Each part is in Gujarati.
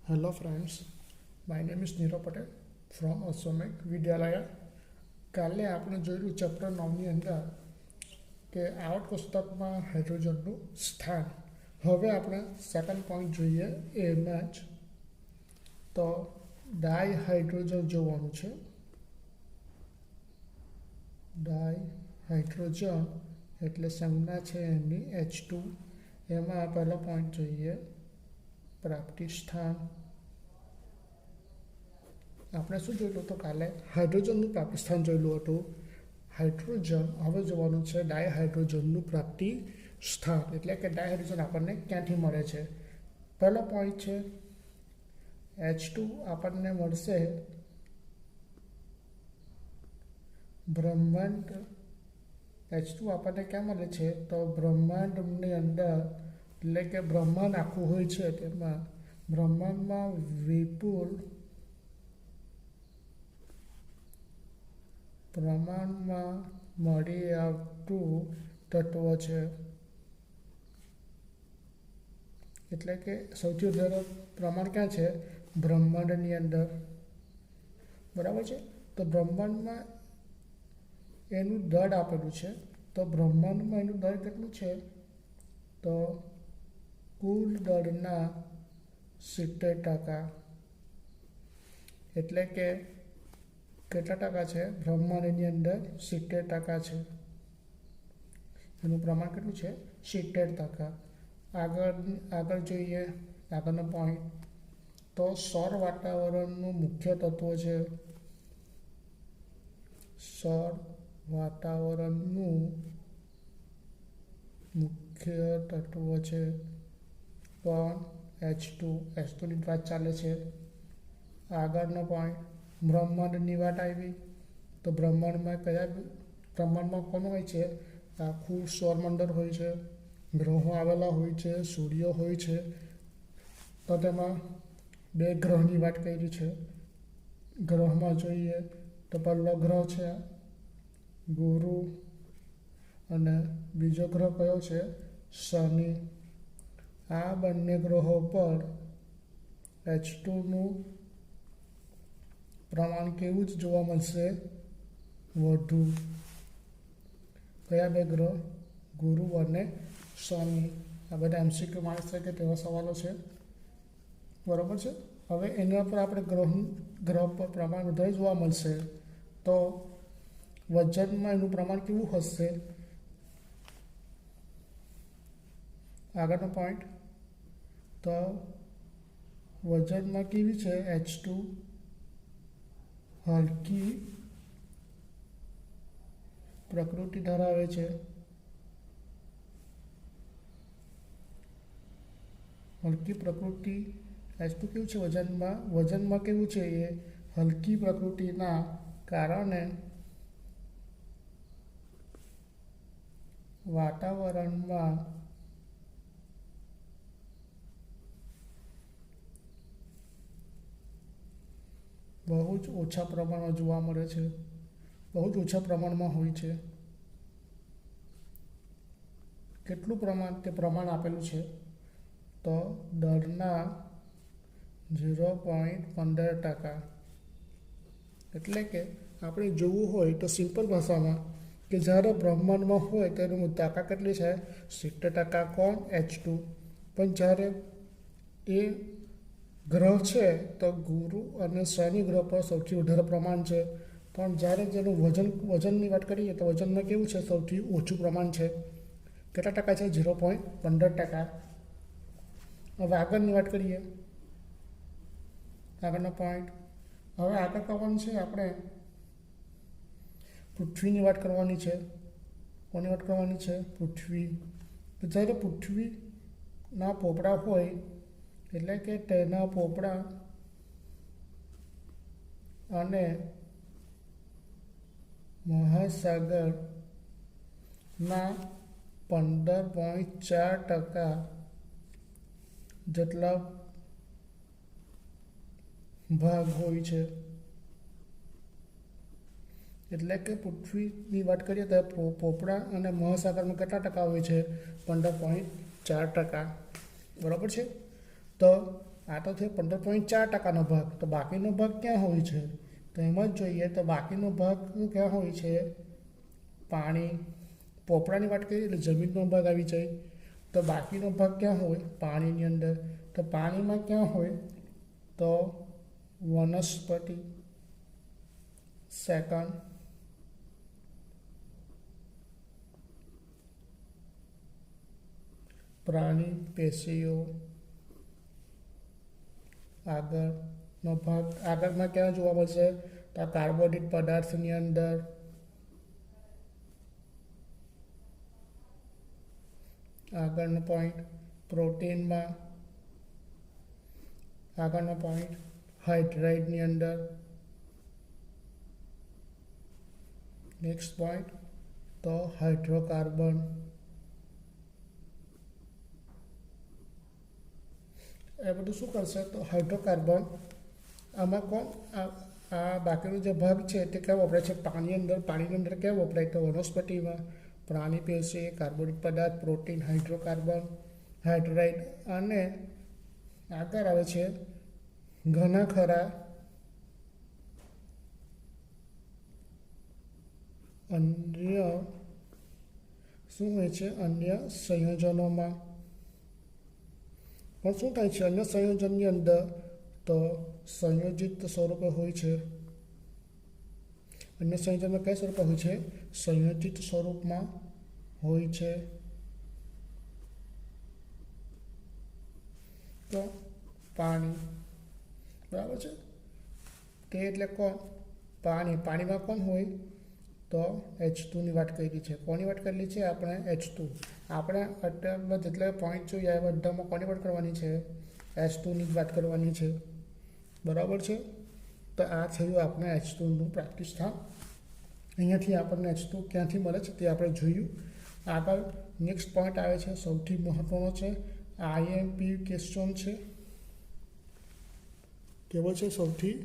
Hello friends, my name is Nirav Patel from Aswamik Vidyalaya. કાલે આપણે જોયેલું ચેપ્ટર 9ની અંદર કે આવટ કોષ્ટકમાં હાઇડ્રોજનનું સ્થાન. હવે આપણે સેકન્ડ પોઈન્ટ જોઈએ એમાં જ. તો ડાયહાઇડ્રોજન જોવાનું છે. ડાયહાઇડ્રોજન એટલે સંજ્ઞા છે એની H2. એમાં પહેલો પોઈન્ટ જોઈએ પ્રાપ્તિ સ્થાન. આપણે શું જોયેલું હતું કાલે? હાઇડ્રોજનનું પ્રાપ્તિ સ્થાન જોયેલું હતું. હાઇડ્રોજન હવે જોવાનું છે ડાયહાઇડ્રોજનનું પ્રાપ્તિ સ્થાન, એટલે કે ડાયહાઇડ્રોજન આપણને ક્યાંથી મળે છે. પહેલો પોઈન્ટ છે H2 આપણને મળશે બ્રહ્માંડ. H2 આપણને ક્યાં મળે છે? તો બ્રહ્માંડની અંદર, એટલે કે બ્રહ્માંડ આખું હોય છે તેમાં બ્રહ્માંડમાં વિપુલ પ્રમાણમાં મળી આવતું તત્વ છે. એટલે કે સૌથી વધારે પ્રમાણ ક્યાં છે? બ્રહ્માંડની અંદર. બરાબર છે. તો બ્રહ્માંડમાં એનું દળ આપેલું છે. તો બ્રહ્માંડમાં એનું દળ કેટલું છે? તો કુલ દળના 70%. એટલે કે કેટલા ટકા છે? બ્રહ્માંડની અંદર 70% છે. એનું પ્રમાણ કેટલું છે? 70%. આગળ જોઈએ આગળનો પોઈન્ટ. તો સૌર વાતાવરણનું મુખ્ય તત્વ છે. સૌર વાતાવરણનું મુખ્ય તત્વ છે પણ H2 ની વાત ચાલે છે. આગળનો પોઈન્ટ બ્રહ્માંડની વાત આવી. તો બ્રહ્માંડમાં કોણ હોય છે? આખું સૌરમંડળ હોય છે, ગ્રહો આવેલા હોય છે, સૂર્ય હોય છે. તો તેમાં 2 ગ્રહની વાત કરી છે. ગ્રહમાં જોઈએ તો પહેલો ગ્રહ છે ગુરુ અને બીજો ગ્રહ કયો છે? શનિ. આ બંને ગ્રહો પર H2નું પ્રમાણ કેવું જ જોવા મળશે? વધુ. કયા 2 ગ્રહ? ગુરુ અને શનિ. આ બધા MCQ માણસ છે કે તેવા સવાલો છે. બરાબર છે. હવે એના પર આપણે ગ્રહ પર પ્રમાણ વધારે જોવા મળશે. તો વજનમાં એનું પ્રમાણ કેવું હશે? આગળનો પોઈન્ટ. તો વજનમાં કેવી છે? H2 હલકી પ્રકૃતિ ધરાવે છે. હલકી પ્રકૃતિ H2 કેવું છે વજનમાં કેવું છે? એ હલકી પ્રકૃતિના કારણે વાતાવરણમાં બહુ જ ઓછા પ્રમાણમાં જોવા મળે છે. બહુ જ ઓછા પ્રમાણમાં હોય છે. કેટલું પ્રમાણ? તે પ્રમાણ આપેલું છે. તો દળના 0.15%. એટલે કે આપણે જોવું હોય તો સિમ્પલ ભાષામાં કે જ્યારે બ્રહ્માંડમાં હોય તેની તાકાત કેટલી છે? 70%. કોણ? H2. પણ જ્યારે એ ગ્રહ છે તો ગુરુ અને શનિ ગ્રહ પર સૌથી વધારે પ્રમાણ છે. પણ જ્યારે જેનું વજનની વાત કરીએ તો વજનમાં કેવું છે? સૌથી ઓછું પ્રમાણ છે. કેટલા ટકા છે? 0.15%. હવે આગળની વાત કરીએ. આગળનો પોઈન્ટ. હવે આગળ કરવાનું છે આપણે પૃથ્વીની વાત કરવાની છે. કોની વાત કરવાની છે? પૃથ્વી. તો જ્યારે પૃથ્વીના પોપડા હોય, એટલે કે તેના પોપડા અને મહાસાગરના 15.4% જેટલા ભાગ હોય છે. એટલે કે પૃથ્વીની વાત કરીએ તો પોપડા અને મહાસાગરમાં કેટલા ટકા હોય છે? 15.4%. બરાબર છે. તો આ તો થયો 15.4% ભાગ. તો બાકીનો ભાગ ક્યાં હોય છે? તો એમ જ જોઈએ તો બાકીનો ભાગ ક્યાં હોય છે? પાણી. પોપડાની વાત કરીએ એટલે જમીનનો ભાગ આવી જાય. તો બાકીનો ભાગ ક્યાં હોય? પાણીની અંદર. તો પાણીમાં ક્યાં હોય? તો વનસ્પતિ. સેકન્ડ, પ્રાણી પેશીઓ. આગળનો ભાગ આગળમાં ક્યાં જોવા મળશે? તો કાર્બોદિત પદાર્થની અંદર. આગળનો પોઈન્ટ પ્રોટીનમાં. આગળનો પોઈન્ટ હાઇડ્રેટની અંદર. નેક્સ્ટ પોઈન્ટ તો હાઇડ્રોકાર્બન. એ બધું શું કરશે? તો હાઇડ્રોકાર્બન. આમાં કોણ આ બાકીનો જે ભાગ છે તે ક્યાં વપરાય છે? પાણીની અંદર ક્યાં વપરાય? તો વનસ્પતિમાં. પ્રાણી પેશી, કાર્બોદિત પદાર્થ, પ્રોટીન, હાઇડ્રોકાર્બન, હાઇડ્રેટ. અને આગળ આવે છે ઘણા ખરા અન્ય શું હોય છે? અન્ય સંયોજનોમાં. પણ શું થાય છે અન્ય સંયોજનની અંદર? તો સંયોજિત સ્વરૂપે હોય છે. અન્ય સંયોજનમાં કયા સ્વરૂપે હોય છે? સંયોજિત સ્વરૂપમાં હોય છે. તો પાણી. બરાબર છે. તે એટલે કોણ? પાણી. પાણીમાં કોણ હોય? તો H2 ની વાત કરી છે. કોની વાત કરેલી છે આપણે? H2. આપણે અત્યારમાં જેટલા પોઈન્ટ જોઈએ એ બધામાં કોની વાત કરવાની છે? H2 ની જ વાત કરવાની છે. બરાબર છે. તો આ થયું આપણે H2નું પ્રેક્ટિસ સ્થાન. અહીંયાથી આપણને H2 ક્યાંથી મળે છે તે આપણે જોયું. આગળ નેક્સ્ટ પોઈન્ટ આવે છે, સૌથી મહત્વનો છે. IMP ક્વેશ્ચન છે. કેવો છે? સૌથી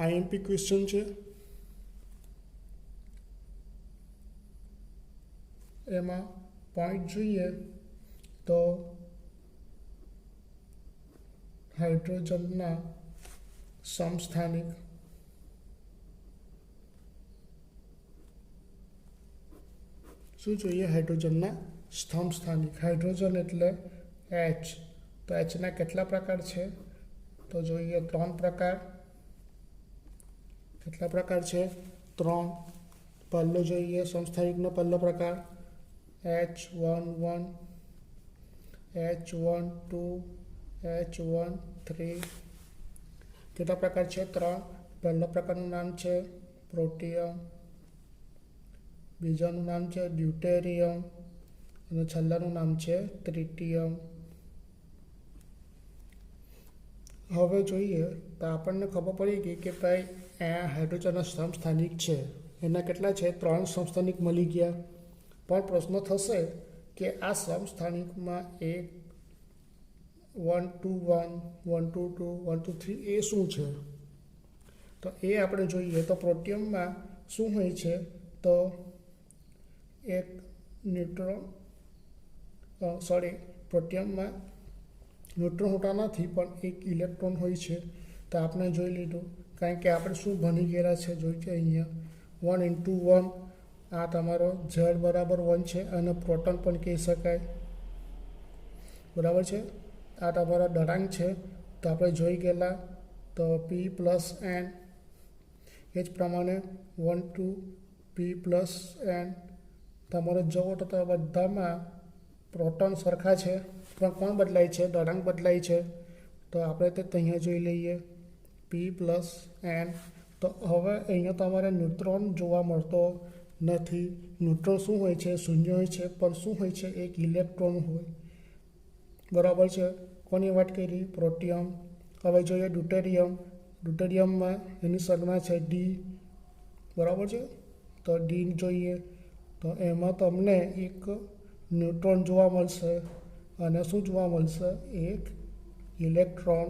IMP ક્વેશ્ચન છે. એમાં પોઈન્ટ જોઈએ તો હાઇડ્રોજનના સમસ્થાનિક. શું જોઈએ? હાઇડ્રોજનના સમસ્થાનિક. હાઇડ્રોજન એટલે H. તો Hના કેટલા પ્રકાર છે? તો જોઈએ 3 પ્રકાર. કેટલા પ્રકાર છે? 3. પહેલો જોઈએ સમસ્થાનિકનો પહેલો પ્રકાર H11, H12, H13. કેટલા પ્રકાર છે? 3. પહેલા પ્રકારનું નામ છે પ્રોટિયમ, બીજાનું નામ છે ડ્યુટેરિયમ અને છેલ્લાનું નામ છે ટ્રિટિયમ. હવે જોઈએ તો આપણને ખબર પડી ગઈ કે ભાઈ આ હાઇડ્રોજનના સમસ્થાનિક છે. એના કેટલા છે? 3 સમસ્થાનિક મળી ગયા. પણ પ્રશ્ન થશે કે આ સમસ્થાનિકમાં 1, 1, 2, 1, 1, 2, 2, 1, 2, 3 એ શું છે? તો એ આપણે જોઈએ તો પ્રોટિયમમાં શું હોય છે? તો એક ન્યુટ્રોન પ્રોટિયમમાં ન્યુટ્રોન હોતા નથી પણ એક ઇલેક્ટ્રોન હોય છે. તો આપણે જોઈ લીધું, કારણ કે આપણે શું ભણી ગયેલા છે જોઈ કે અહીંયા 1 into 1 આ તમારો Z બરાબર 1 છે અને પ્રોટોન પણ કહી શકાય. બરાબર છે. આ તમારો દળાંક છે. તો આપણે જોઈ ગયેલા તો P + N. એ જ પ્રમાણે 1, 2 P + N. તમારે જુઓ તો બધામાં પ્રોટોન સરખા છે પણ કોણ બદલાય છે? દળાંક બદલાય છે. તો આપણે તે અહીંયા જોઈ લઈએ P + N. તો હવે અહીંયા તમારે ન્યુટ્રોન જોવા મળતો નથી. ન્યુટ્રોન શું હોય છે? શૂન્ય હોય છે. પણ શું હોય છે? એક ઇલેક્ટ્રોન હોય. બરાબર છે. કોની વાત કરી? પ્રોટિયમ. હવે જોઈએ ડ્યુટેરિયમ. ડ્યુટેરિયમમાં એની સંજ્ઞા છે D. બરાબર છે. તો D જોઈએ તો એમાં તમને એક ન્યુટ્રોન જોવા મળશે અને શું જોવા મળશે? એક ઇલેક્ટ્રોન.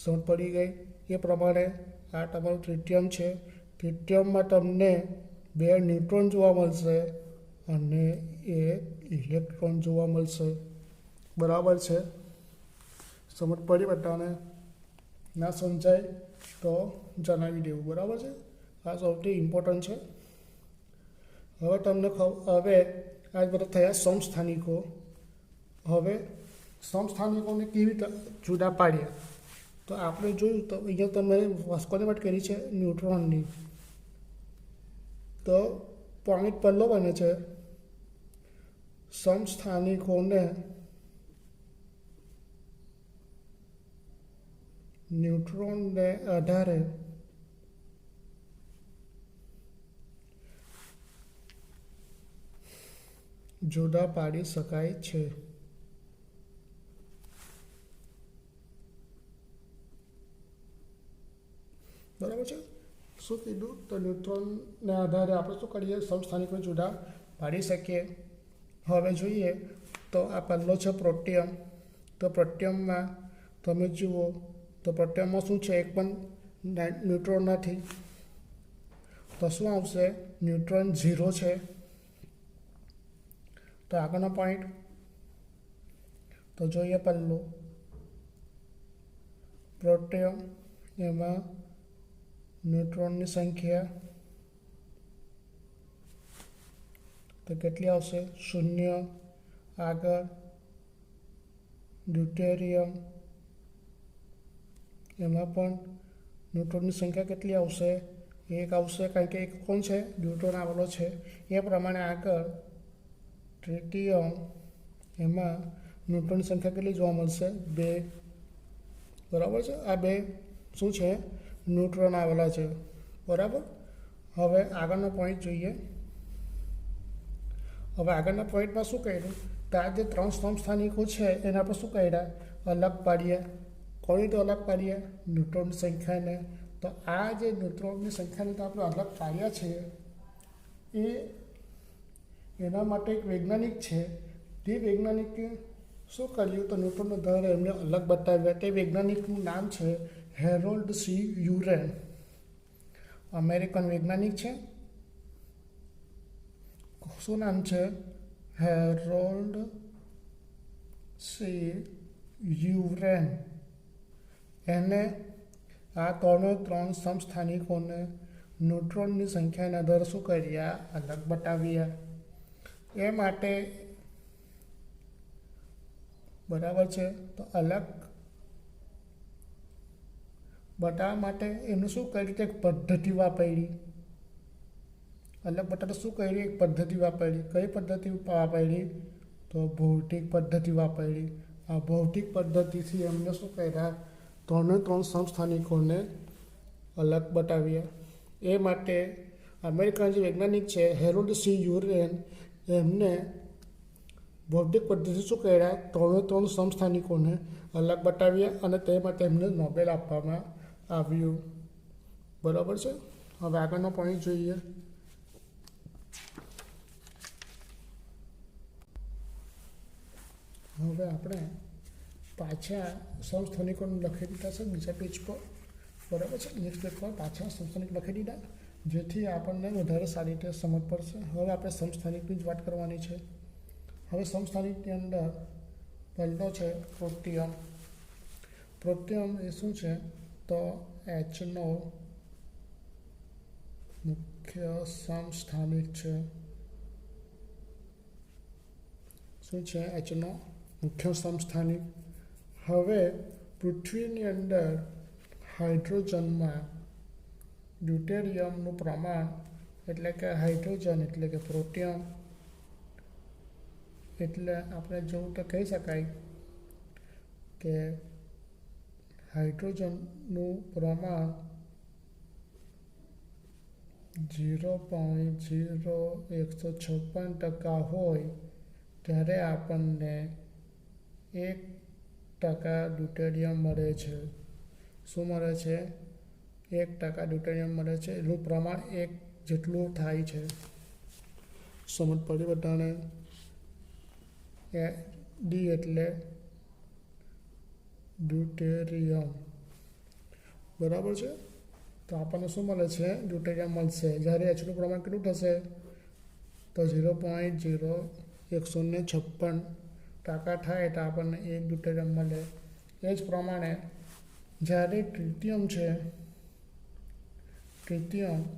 સમજ પડી ગઈ? એ પ્રમાણે આ તમારું ટ્રિટિયમ છે. ટ્રિટિયમમાં તમને 2 ન્યુટ્રોન જોવા મળશે અને એક ઇલેક્ટ્રોન જોવા મળશે. બરાબર છે. સમજ પડી બધાને? ના સમજાય તો જણાવી દેવું, બરાબર છે? આ સૌથી ઇમ્પોર્ટન્ટ છે. હવે તમને હવે આ બધા થયા સમસ્થાનિકો. હવે સમસ્થાનિકોને કેવી રીતે જુદા પાડ્યા? તો આપણે જોયું તો અહીંયા તમે કોની વાત કરી છે? ન્યુટ્રોનની. તો પોઈન્ટ પહેલો બને છે સમસ્થાનિકોને ન્યુટ્રોનને આધારે જુદા પાડી શકાય છે. બરાબર છે? શું કીધું? તો ન્યુટ્રોનને આધારે આપણે શું કરીએ? સમસ્થાનિકોને જુદા પાડી શકીએ. હવે જોઈએ તો આ પહેલો છે પ્રોટિયમ. તો પ્રોટિયમમાં તમે જુઓ તો પ્રોટિયમમાં શું છે? એક પણ ન્યુટ્રોન નથી. તો શું આવશે? ન્યુટ્રોન 0 છે. તો આગળનો પોઈન્ટ તો જોઈએ પહેલું પ્રોટિયમ, એમાં ન્યુટ્રોનની સંખ્યા તો કેટલી આવશે? 0. આગળ ડ્યુટેરિયમ, એમાં પણ ન્યુટ્રોનની સંખ્યા કેટલી આવશે? 1 આવશે, કારણ કે એક કોણ છે? ન્યુટ્રોન આવેલો છે. એ પ્રમાણે આગળ ટ્રિટિયમ, એમાં ન્યુટ્રોનની સંખ્યા કેટલી જોવા મળશે? 2. બરાબર છે? આ 2 શું છે? ન્યુટ્રોન આવેલા છે. બરાબર? હવે આગળનો પોઈન્ટ જોઈએ. હવે આગળના પોઈન્ટમાં શું કર્યું? તો આ જે 3 સમસ્થાનિકો છે એના પર શું કર્યા? અલગ પાડ્યા. કોની તો અલગ પાડ્યા? ન્યુટ્રોનની સંખ્યાને. તો આ જે ન્યુટ્રોનની સંખ્યાને તો આપણે અલગ પાડ્યા છે, એના માટે એક વૈજ્ઞાનિક છે. તે વૈજ્ઞાનિકે શું કર્યું? તો ન્યુટ્રોનનો દર એમને અલગ બતાવ્યા. તે વૈજ્ઞાનિકનું નામ છે હેરોલ્ડ સી યુરેન. અમેરિકન વૈજ્ઞાનિક છે. શું નામ છે? Harold C Urey. એને આ 3 સમસ્થાનિકોને ન્યુટ્રોનની સંખ્યાના દર શું કર્યા? અલગ બતાવ્યા. એ માટે બરાબર છે? તો અલગ બતાવવા માટે એનું શું કર્યું? એક પદ્ધતિ વાપરી. અલગ બતાવતા શું કર્યું? એક પદ્ધતિ વાપરી. કઈ પદ્ધતિ વાપરી? તો ભૌતિક પદ્ધતિ વાપરી. આ ભૌતિક પદ્ધતિથી એમને શું કર્યા? 3 સમસ્થાનિકોને અલગ બતાવ્યા. એ માટે અમેરિકન જે વૈજ્ઞાનિક છે હેરોલ્ડ સી યુરેન, એમને ભૌતિક પદ્ધતિ શું કર્યા? 3 સમસ્થાનિકોને અલગ બતાવ્યા અને તે માટે એમને નોબેલ આપવામાં આવ્યું. બરાબર છે? હવે આગળનો પોઈન્ટ જોઈએ. હવે આપણે પાછા સમસ્થાનિકોને લખી દીધા છે બીજા પેજ પર. બરાબર છે? નેક્સ્ટ પેજ પર પાછા સમસ્થાનિક લખી દીધા, જેથી આપણને વધારે સારી રીતે સમજ પડશે. હવે આપણે સમસ્થાનિકની જ વાત કરવાની છે. હવે સમસ્થાનિકની અંદર પહેલો છે પ્રોટિયમ. પ્રોટિયમ એ શું છે? તો Hનો મુખ્ય સમસ્થાનિક છે. શું છે? Hનો મુખ્ય સમસ્થાનિક. હવે પૃથ્વીની અંદર હાઇડ્રોજનમાં ડ્યુટેરિયમનું પ્રમાણ, એટલે કે હાઇડ્રોજન એટલે કે પ્રોટિયમ, એટલે આપણે જોવું તો કહી શકાય કે હાઇડ્રોજનનું પ્રમાણ 0.0156% હોય ત્યારે આપણને 1% ડ્યુટેરિયમ મળે છે. શું મળે છે? 1% ડ્યુટેરિયમ મળે છે. એનું પ્રમાણ 1 જેટલું થાય છે. સમજ પડી બધાને? ડી એટલે ડ્યુટેરિયમ. બરાબર છે? તો આપણને શું મળે છે? ડ્યુટેરિયમ મળશે. જ્યારે એચનું પ્રમાણ કેટલું થશે? તો 0.0156% થાય તો આપણને 1 ડ્યુટેરિયમ મળે. એ જ પ્રમાણે જ્યારે ટ્રિટિયમ છે, ટ્રિટિયમનું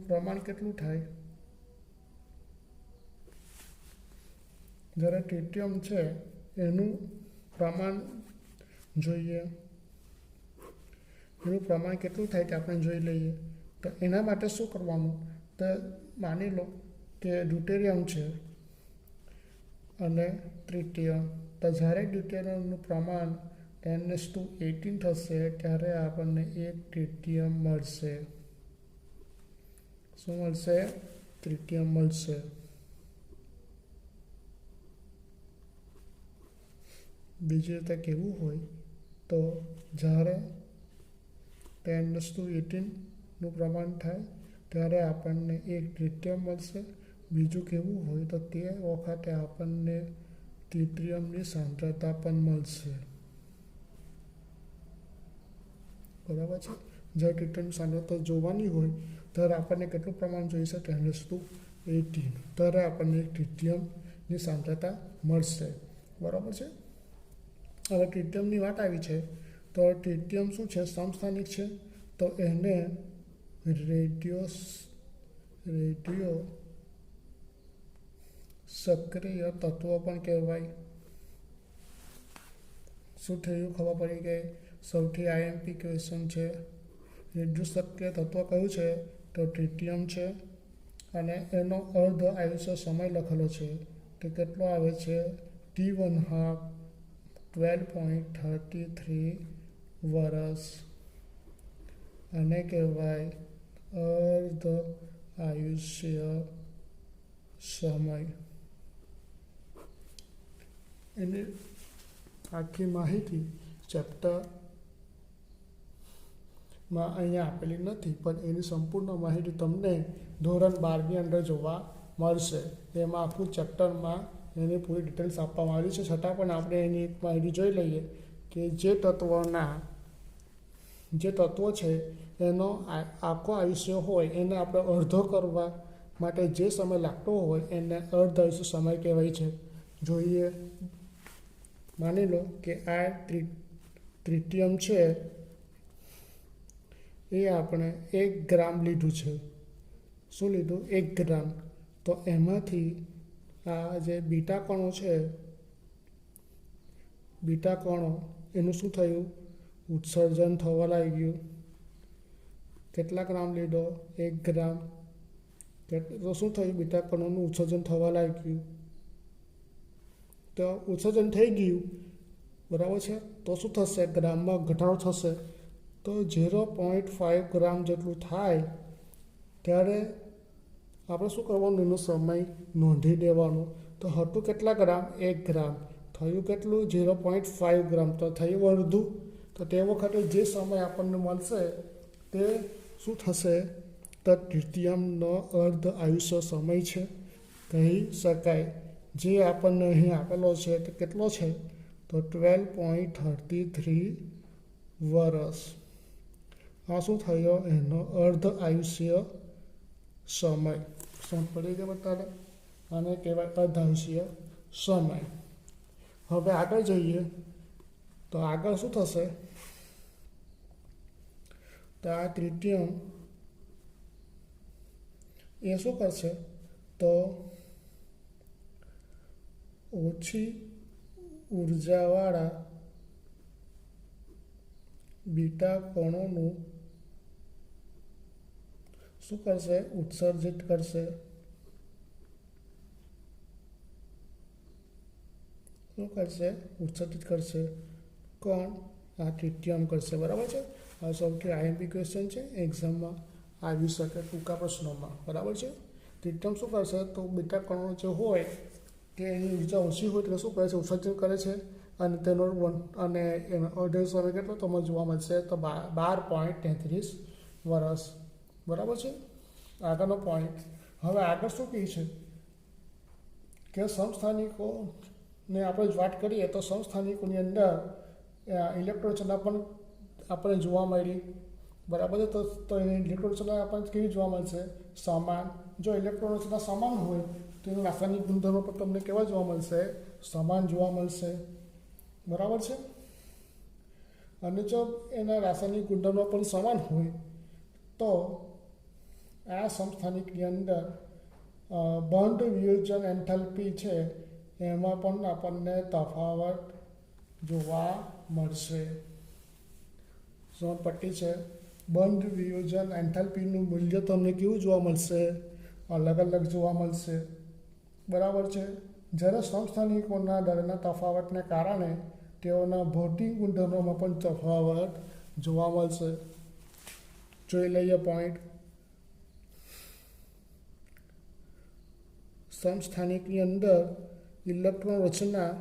પ્રમાણ કેટલું થાય? જ્યારે ટ્રિટિયમ છે એનું પ્રમાણ જોઈએ, એનું પ્રમાણ કેટલું થાય તે આપણે જોઈ લઈએ. તો એના માટે શું કરવાનું? તો માની લો કે ડ્યુટેરિયમ છે અને ટ્રિટિયમ. તો જ્યારે ડ્યુટેરિયમનું પ્રમાણ 10⁸ થશે ત્યારે આપણને એક ટ્રિટિયમ મળશે. શું મળશે? ટ્રિટિયમ મળશે. બીજી રીતે કહેવું હોય તો જ્યારે 10⁸ પ્રમાણ થાય ત્યારે આપણને એક ટ્રિટિયમ મળશે. બીજું કહેવું હોય તો તે વખતે આપણને ટ્રિટિયમની સાંદ્રતા પણ મળશે. બરાબર છે? જ્યારે ટ્રિટિયમની સાંદ્રતા જોવાની હોય ત્યારે આપણને કેટલું પ્રમાણ જોઈશે? 10⁸. ત્યારે આપણને એક ટ્રિટિયમની સાંદ્રતા મળશે. બરાબર છે? હવે ટ્રિટિયમની વાત આવી છે તો ટ્રિટિયમ શું છે? સમસ્થાનિક છે. તો એને રેડિયો સક્રિય તત્વ પણ કહેવાય. શું થયું? ખબર પડી ગઈ? સૌથી આઈએમપી ક્વેશ્ચન છે. રેડિયો સક્રિય તત્વ કયું છે? તો ટ્રિટિયમ છે. અને એનો અર્ધ આયુષ્ય સમય લખેલો છે કે કેટલો આવે છે? T½ 12.33 વર્ષ. આને કહેવાય અર્ધ આયુષ્ય સમય. એની આખી માહિતી ચેપ્ટરમાં અહીંયા આપેલી નથી, પણ એની સંપૂર્ણ માહિતી તમને ધોરણ 12ની અંદર જોવા મળશે. એમાં આખું ચેપ્ટરમાં એની પૂરી ડિટેલ્સ આપવામાં આવી છે. છતાં પણ આપણે એની એક માહિતી જોઈ લઈએ કે જે તત્વો છે એનો આખો આયુષ્ય હોય એને આપણે અડધો કરવા માટે જે સમય લાગતો હોય એને અર્ધ આયુષ્ય સમય કહેવાય છે. જોઈએ, માની લો કે આ ટ્રિટિયમ છે એ આપણે 1 ગ્રામ લીધું છે. શું લીધું? 1 ગ્રામ. તો એમાંથી આ જે બીટા કણો છે, બીટા કણો એનું શું થયું? ઉત્સર્જન થવા લાગ્યું. કેટલા ગ્રામ લીધો? 1 ગ્રામ. તો શું થયું? બીટા કણોનું ઉત્સર્જન થવા લાગ્યું. તો ઉત્સર્જન થઈ ગયું. બરાબર છે? તો શું થશે? ગ્રામમાં ઘટાડો થશે. તો 0.5 ગ્રામ જેટલું થાય ત્યારે આપણે શું કરવાનું? એનો સમય નોંધી દેવાનો. તો હતું કેટલા ગ્રામ? 1 ગ્રામ. થયું કેટલું? 0.5 ગ્રામ. તો થયું અડધું. તો તે વખતે જે સમય આપણને મળશે તે શું થશે? તો ટ્રિટિયમનો અર્ધ આયુષ્ય સમય છે કહી શકાય. જે આપણને અહીં આપેલો છે તે કેટલો છે? તો 12.33 વર્ષ. આ શું થયો? એનો અર્ધ આયુષ્ય સમય. સમજ પડી ગઈ બધાને? આને કહેવાય અર્ધ આયુષ્ય સમય. હવે આગળ જઈએ તો આગળ શું થશે? તો આ ટ્રિટિયમ એ શું કરશે? તો ઓછી ઉર્જાવાળા બીટા કણોનું શું કરશે? ઉત્સર્જિત કરશે. શું કરશે? ઉત્સર્જિત કરશે. કોણ? આ ટ્રિટિયમ કરશે. બરાબર છે? આ સૌથી આઈએમપી ક્વેશ્ચન છે, એક્ઝામમાં આવી શકે ટૂંકા પ્રશ્નોમાં. બરાબર છે? ટ્રિટિયમ શું કરશે? તો બીટા કણો જે હોય કે એની ઉર્જા ઓછી હોય એટલે શું કરે છે? ઉત્સર્જન કરે છે. અને એનો અર્ધ સમય કેટલો તમને જોવા મળશે? તો 12.33 વર્ષ. બરાબર છે? આગળનો પોઈન્ટ. હવે આગળ શું કહે છે કે સમસ્થાનિકોને આપણે વાત કરીએ તો સમસ્થાનિકોની અંદર ઇલેક્ટ્રોન રચના પણ આપણે જોવા મળી. બરાબર છે? તો એની ઇલેક્ટ્રોન રચના આપણને કેવી જોવા મળશે? સમાન. જો ઇલેક્ટ્રોન રચના સમાન હોય તો એના રાસાયણિક ગુણધર્મો પણ તમને કેવા જોવા મળશે? સમાન જોવા મળશે. બરાબર છે. અને જો એના રાસાયણિક ગુણધર્મો પણ સમાન હોય તો આ સમસ્થાનિકની અંદર બંધ વિયોજન એન્થાલ્પી છે એમાં પણ આપણને તફાવત જોવા મળશે. પટ્ટી છે. બંધ વિયોજન એન્થાલ્પીનું મૂલ્ય તમને કેવું જોવા મળશે? અલગ અલગ જોવા મળશે. બરાબર છે. જ્યારે સમસ્થાનિકોના દળના તફાવતને કારણે તેઓના ભૌતિક ગુણધર્મોમાં પણ તફાવત જોવા મળશે. જોઈ લઈએ પોઈન્ટ. સમસ્થાનિકની અંદર ઇલેક્ટ્રોન રચના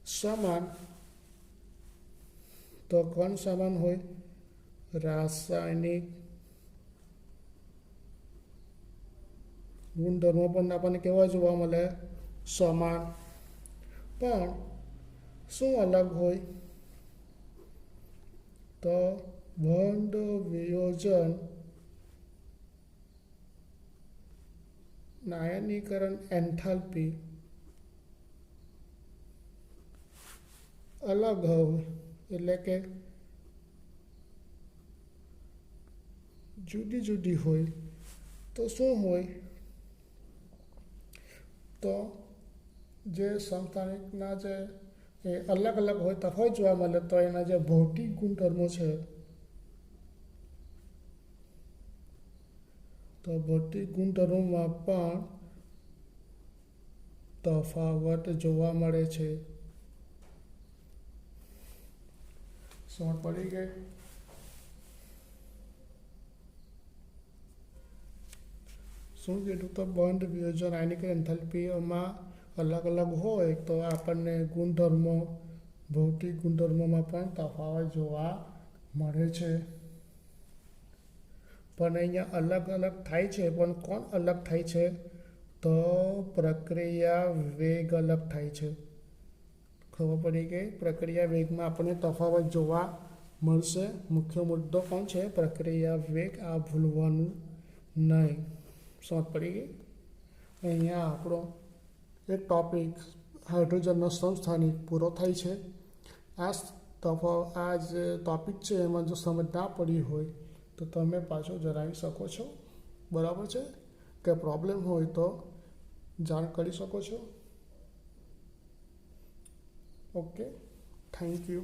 સમાન, તો કોણ સમાન હોય? રાસાયણિક ગુણધર્મો પણ આપણને કેવા જોવા મળે? સમાન. પણ શું અલગ હોય? તો બંધ વિયોજન આયનીકરણ એન્થાલ્પી અલગ હોય, એટલે કે જુદી જુદી હોય. તો શું હોય? તો જે સમસ્થાનિકના જે એ અલગ અલગ હોય, તફાવત જોવા મળે, તો એના જે ભૌતિક ગુણધર્મો છે તો ભૌતિક ગુણધર્મોમાં પણ તફાવત જોવા મળે છે. સમજ પડી ગઈ? શું કીધું? તો બંધ વિયોજન આયનીકરણ એન્થાલ્પીઓમાં અલગ અલગ હોય તો આપણને ગુણધર્મો, ભૌતિક ગુણધર્મોમાં પણ તફાવત જોવા મળે છે. પણ અહીંયા અલગ અલગ થાય છે. પણ કોણ અલગ થાય છે? તો પ્રક્રિયા વેગ અલગ થાય છે. ખબર પડી ગઈ? પ્રક્રિયા વેગમાં આપણને તફાવત જોવા મળશે. મુખ્ય મુદ્દો કોણ છે? પ્રક્રિયા વેગ. આ ભૂલવાનું નહીં. સમજ પડી ગઈ? અહીંયા આપણો એક ટોપિક હાઇડ્રોજનનો સમસ્થાનિક પૂરો થાય છે. આ જે ટોપિક છે એમાં જો સમજ ના પડી હોય તો તમે પાછો જણાવી શકો છો. બરાબર છે. કે પ્રોબ્લેમ હોય તો જાણ કરી શકો છો. Okay, thank you.